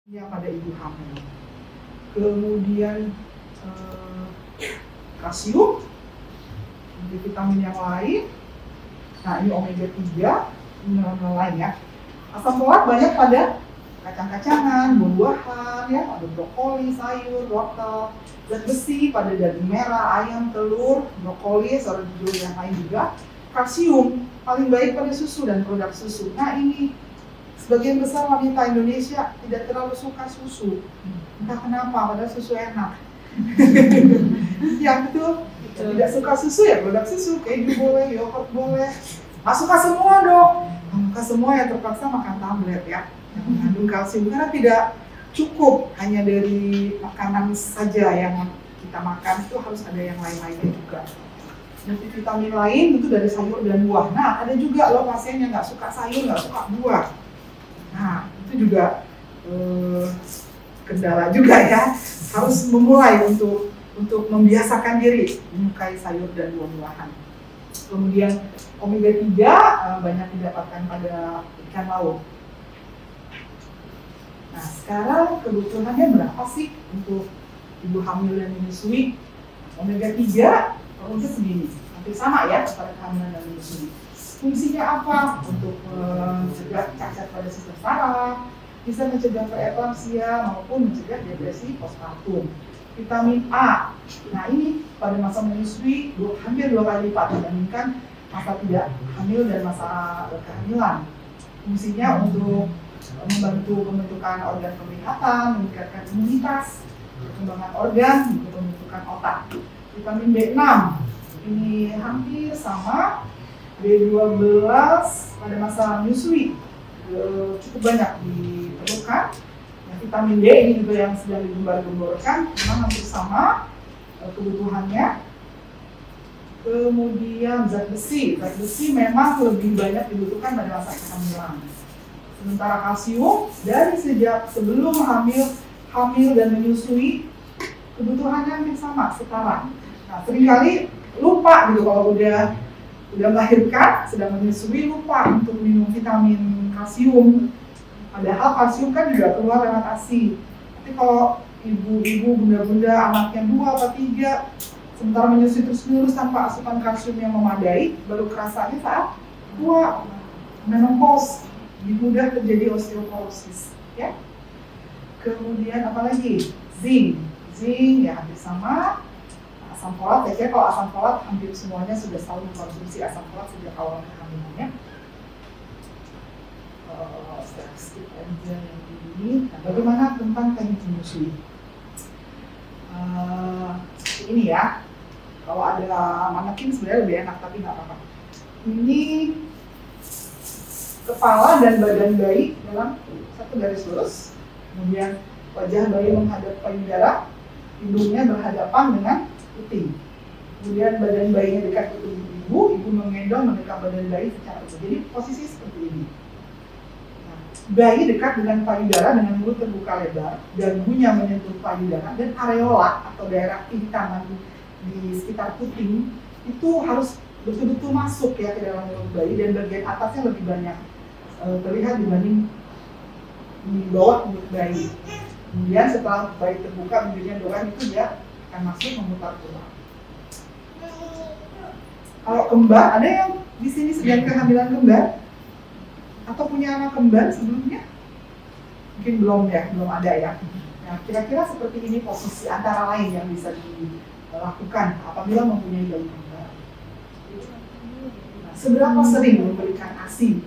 yang pada ibu hamil. Kemudian kalsium, vitamin yang lain. Nah, ini omega 3, mineral lain ya. Asam folat banyak pada kacang-kacangan, buah-buahan ya, ada brokoli, sayur, wortel, zat besi pada daging merah, ayam, telur, brokoli, sayur hijau yang lain juga. Kalsium paling baik pada susu dan produk susu. Nah, ini sebagian besar wanita Indonesia tidak terlalu suka susu. Entah kenapa, padahal susu enak. Yang itu tidak suka susu ya produk susu, keju boleh, yogurt boleh. Nggak suka semua dong. Suka semua ya terpaksa makan tablet ya, yang mengandung kalsium karena tidak cukup hanya dari makanan saja yang kita makan, itu harus ada yang lain-lainnya juga. Multivitamin lain itu dari sayur dan buah. Nah, ada juga loh pasien yang nggak suka sayur, nggak suka buah. Nah, itu juga kendala juga ya. Harus memulai untuk membiasakan diri menyukai sayur dan buah-buahan. Kemudian omega 3 banyak didapatkan pada ikan laut. Nah, sekarang kebutuhannya berapa sih untuk ibu hamil dan menyusui? Omega 3 perlunya segini, hampir sama ya pada kehamilan dan menyusui. Fungsinya apa? Untuk mencegah cacat pada sistem saraf, bisa mencegah preeklamsia maupun mencegah depresi postpartum. Vitamin A, nah ini pada masa menyusui hampir 2 kali lipat dibandingkan masa tidak hamil dan masa kehamilan. Fungsinya untuk membantu pembentukan organ penglihatan, meningkatkan imunitas, perkembangan organ, untuk pembentukan otak. Vitamin B6, ini hampir sama. B12 pada masa menyusui cukup banyak diperlukan. Vitamin D ini juga yang sedang digembar-gemborkan, memang hampir sama kebutuhannya. Kemudian zat besi memang lebih banyak dibutuhkan pada masa kehamilan. Sementara kalsium dari sejak sebelum hamil dan menyusui kebutuhannya hampir sama, setara. Nah, seringkali lupa gitu kalau udah melahirkan, sedang menyusui, lupa untuk minum vitamin kalsium. Padahal kalsium kan juga keluar lewat ASI. Tapi kalau ibu-ibu, bunda-bunda, anaknya 2 atau 3, sementara menyusui terus-menerus tanpa asupan kalsium yang memadai, baru kerasanya saat tua, menopause, mudah terjadi osteoporosis. Ya. Kemudian apalagi? Zinc ya hampir sama. Asam folat, saya kira kalau asam folat hampir semuanya sudah selalu mengkonsumsi asam folat sejak awal kehamilannya. Sedikit aja yang ini. Nah, bagaimana tentang teknik menyusui? Ini ya, kalau ada manekin sebenarnya lebih enak, tapi nggak apa-apa. Ini kepala dan badan bayi dalam satu garis lurus, kemudian wajah bayi menghadap payudara, hidungnya berhadapan dengan puting. Kemudian badan bayinya dekat ke tubuh ibu menggendong mendekap badan bayi secara utuh. Jadi posisi seperti ini. Nah, bayi dekat dengan payudara dengan mulut terbuka lebar, dagunya menyentuh payudara, dan areola atau daerah pingkangan di sekitar puting itu harus betul-betul masuk ya ke dalam mulut bayi, dan bagian atasnya lebih banyak terlihat dibanding di bawah mulut bayi. Kemudian setelah bayi terbuka, bibirnya dorang, itu dia akan masuk memutar pulang. Kalau kembar, ada yang di sini sedang kehamilan kembar? Atau punya anak kembar sebelumnya? Mungkin belum ada ya. Nah, kira-kira seperti ini posisi antara lain yang bisa dilakukan apabila mempunyai bayi kembar. Nah, seberapa sering memberikan ASI?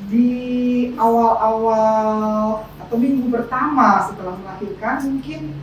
Di awal-awal atau minggu pertama setelah melahirkan, mungkin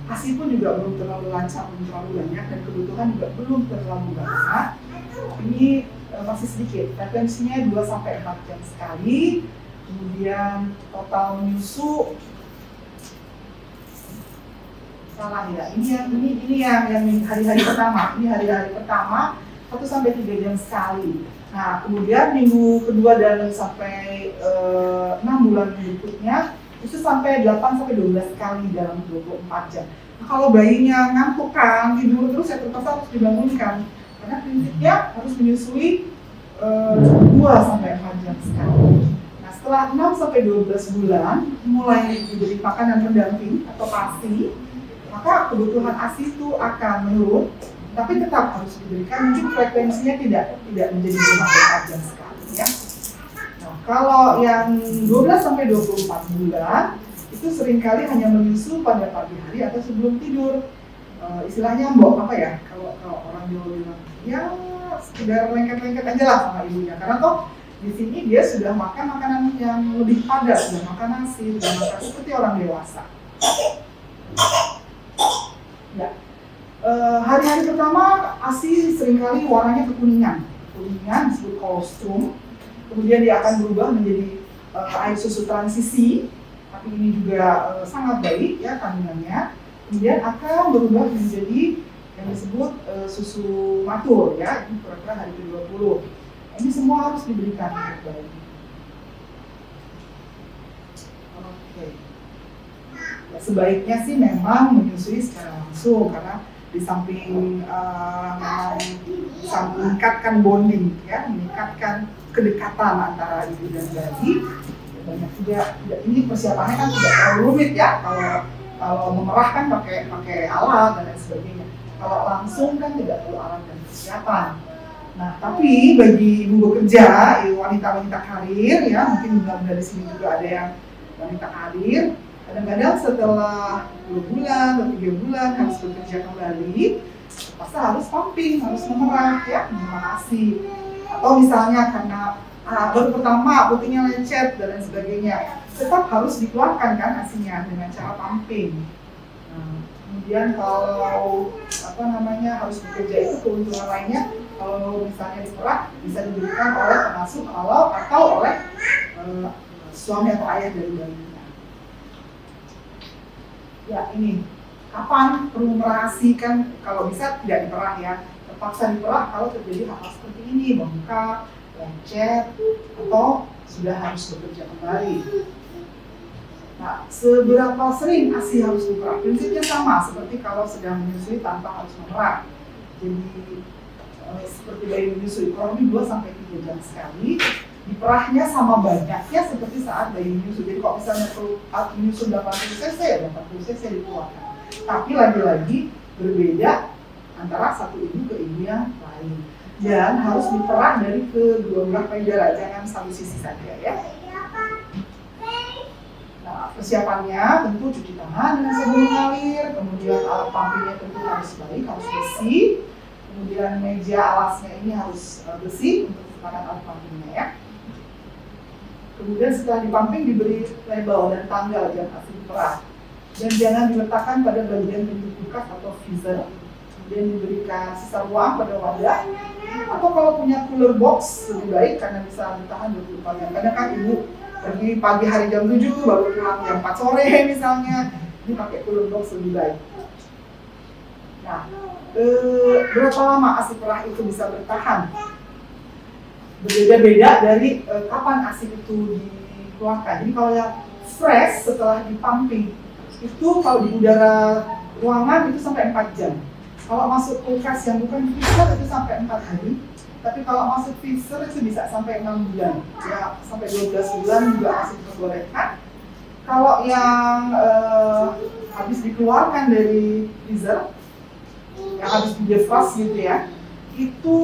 ASI pun juga belum terlalu lancar, belum terlalu banyak, dan kebutuhan juga belum terlalu banyak. Ini masih sedikit, frekuensinya 2-4 jam sekali. Kemudian total menyusu salah ya. Ini yang hari-hari pertama. Ini hari-hari pertama 1-3 jam sekali. Nah, kemudian minggu kedua dan sampai 6 bulan berikutnya itu sampai 8-12 kali dalam 24 jam. Nah, kalau bayinya ngantuk kan, tidur terus ya terpaksa harus dibangunkan. Karena prinsipnya harus menyusui 2-4 jam sekali. Nah, setelah 6 sampai 12 bulan mulai diberi makanan pendamping atau PASI, maka kebutuhan ASI itu akan menurun, tapi tetap harus diberikan, mungkin frekuensinya tidak menjadi 24 jam sekali ya. Nah, kalau yang 12 sampai 24 bulan itu seringkali hanya menyusu pada pagi hari atau sebelum tidur. Istilahnya mbok apa ya, kalau orang Jawa bilang ya sekedar lengket-lengket aja lah sama ibunya, karena toh di sini dia sudah makan makanan yang lebih padat, sudah makan nasi, sudah makan seperti orang dewasa. Ya, hari-hari pertama ASI seringkali warnanya kekuningan disebut kolostrum. Kemudian dia akan berubah menjadi air susu transisi, tapi ini juga sangat baik ya kandungannya. Kemudian akan berubah menjadi yang disebut susu matur ya, ini kira-kira hari ke-20. Ini semua harus diberikan untuk bayi. Oke. Ya, sebaiknya sih memang menyusui secara langsung, karena di samping memang bisa meningkatkan bonding ya, meningkatkan kedekatan antara ibu dan bayi. Banyak juga, ini persiapannya kan tidak terlalu rumit ya. Kalau memerah kan pakai alat dan lain sebagainya. Kalau langsung kan tidak perlu alat dan persiapan. Nah, tapi bagi ibu bekerja, wanita-wanita karir ya, mungkin bunda-bunda di sini juga ada yang wanita karir. Kadang-kadang setelah 2 bulan atau 3 bulan harus bekerja kembali, pasti harus pumping, harus memerah ya, memerah ASI. Atau misalnya karena baru pertama putihnya lecet dan lain sebagainya, tetap harus dikeluarkan kan ASInya dengan cara pumping. Nah, kemudian kalau harus bekerja itu keuntungan lainnya, kalau misalnya diperah bisa diberikan oleh pengasuh atau oleh suami atau ayah dari bayinya. Ya ini, kapan perlu merah ASI kan kalau bisa tidak diperah ya, terpaksa diperah kalau terjadi hal seperti ini, bengkak, lecet, atau sudah harus bekerja kembali. Nah, seberapa sering ASI harus diperah? Prinsipnya sama seperti kalau sedang menyusui tanpa harus memerah. Jadi seperti bayi menyusui, kurang lebih 2-3 jam sekali. Diperahnya sama banyaknya seperti saat bayi menyusui. Jadi kalau misalnya perlu menyusui 80 cc, 80 cc dikeluarkan. Tapi lagi-lagi berbeda antara satu ibu ke ibu yang lain. Dan harus diperah dari kedua belah payudara, jangan satu sisi saja ya. Nah, persiapannya tentu cuci tangan dengan sabun mengalir, kemudian alat pumpingnya tentu harus baik, harus bersih. Kemudian meja alasnya ini harus bersih untuk menggunakan alat pumpingnya ya. Kemudian setelah dipumping diberi label dan tanggal jam ASI diperah. Dan jangan diletakkan pada bagian pintu kulkas atau freezer. Kemudian diberikan sisa ruang pada wadah. Atau kalau punya cooler box lebih baik karena bisa ditahan 24 jam. Kadang kan ibu pergi pagi hari jam 7 baru pulang jam 4 sore misalnya. Ini pakai cooler box lebih baik. Nah, berapa lama ASI perah itu bisa bertahan? Berbeda-beda dari kapan ASI itu dikeluarkan. Jadi kalau yang fresh setelah dipumping itu kalau di udara ruangan itu sampai 4 jam. Kalau masuk kulkas yang bukan freezer itu sampai 4 hari. Tapi kalau masuk freezer itu bisa sampai 6 bulan. Ya, sampai 12 bulan juga masih diperbolehkan. Kalau yang habis dikeluarkan dari freezer, yang habis di defrost gitu ya, itu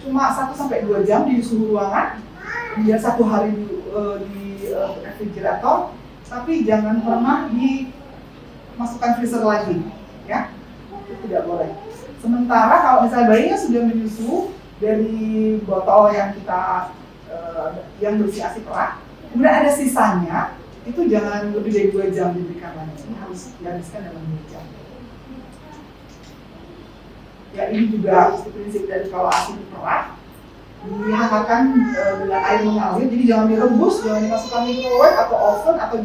cuma 1-2 jam di suhu ruangan, kemudian 1 hari di refrigerator, tapi jangan pernah dimasukkan freezer lagi, ya, itu tidak boleh. Sementara kalau misalnya bayinya sudah menyusu dari botol yang kita yang berisi ASI perah, kemudian ada sisanya, itu jangan lebih dari 2 jam diberikan lagi, ini harus dihabiskan dalam 2 jam. Ya, ini juga prinsip dari kalau ASI diperah dihangatkan dengan air mengalir, jadi jangan direbus, jangan dimasukkan microwave atau oven atau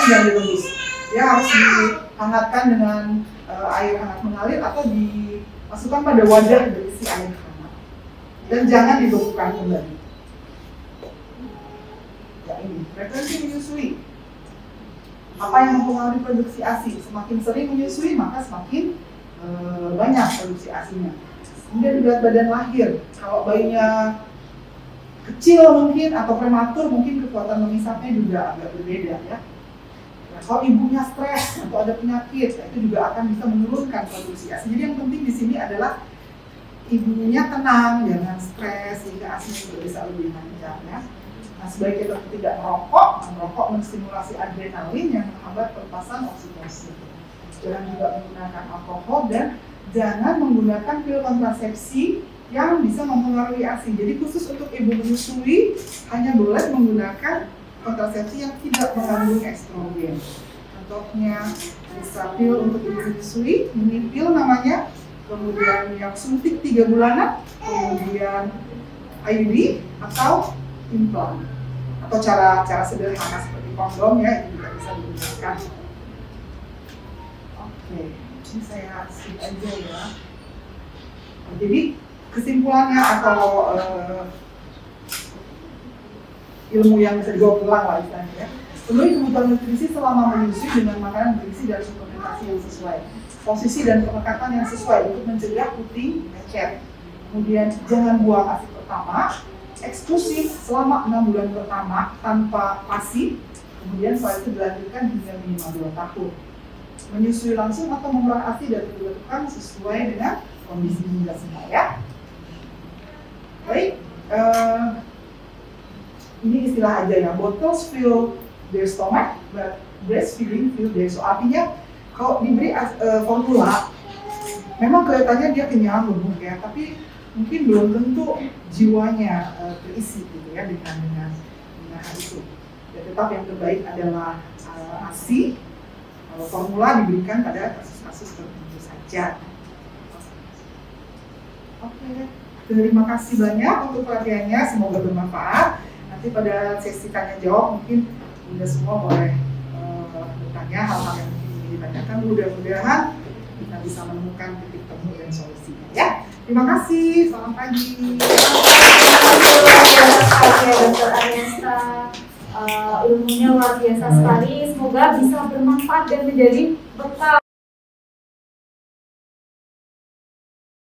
jangan direbus. Ya harus dihangatkan dengan air hangat mengalir atau dimasukkan pada wadah berisi air hangat dan jangan dibekukan kembali. Ya ini frekuensi menyusui. Apa yang mempengaruhi produksi ASI? Semakin sering menyusui maka semakin banyak produksi ASINya. Kemudian berat badan lahir, kalau bayinya kecil mungkin atau prematur, mungkin kekuatan mengisapnya juga agak berbeda ya. Nah, kalau ibunya stres atau ada penyakit, itu juga akan bisa menurunkan produksi ASI. Jadi yang penting di sini adalah ibunya tenang, jangan stres sehingga ASI juga bisa lebih lancar ya. Nah, sebaiknya tetap tidak merokok. Merokok menstimulasi adrenalin yang menghambat pelepasan oksitosin. Jangan juga menggunakan alkohol dan jangan menggunakan pil kontrasepsi yang bisa mempengaruhi ASI. Jadi khusus untuk ibu menyusui hanya boleh menggunakan kontrasepsi yang tidak mengandung estrogen. Contohnya bisa pil untuk ibu menyusui, ini pil namanya, kemudian yang suntik 3 bulanan, kemudian IUD atau implan, atau cara sederhana seperti kondom ya, itu juga bisa digunakan. Oke, ini saya skip aja ya. Jadi kesimpulannya atau ilmu yang bisa dibawa pulang lah istilahnya ya. Penuhi kebutuhan nutrisi selama menyusui dengan makanan bergizi dan suplementasi yang sesuai. Posisi dan penekatan yang sesuai untuk mencegah puting lecet. Kemudian jangan buang ASI pertama, eksklusif selama 6 bulan pertama tanpa PASI. Kemudian setelah itu dilanjutkan hingga minimal 2 tahun. Menyusui langsung atau mengurangi ASI dan dilakukan sesuai dengan kondisi hingga semua ya. Baik, ini istilah aja ya, bottles fill their stomach, but breastfeeding fill their soul. Artinya kalau diberi formula, memang kelihatannya dia kenyang gemuk ya, tapi mungkin belum tentu jiwanya terisi gitu ya dengan hal itu. Ya, tetap yang terbaik adalah ASI. Kalau formula diberikan pada kasus-kasus tertentu saja. Oke. Terima kasih banyak untuk perhatiannya, semoga bermanfaat. Nanti pada sesi tanya jawab mungkin Bunda semua boleh bertanya hal-hal yang ingin ditanyakan. Mudah-mudahan kita bisa menemukan titik temu dan solusinya ya. Terima kasih, selamat pagi. Dr. Agnieszta, ilmunya luar biasa sekali. Semoga bisa bermanfaat dan menjadi bekal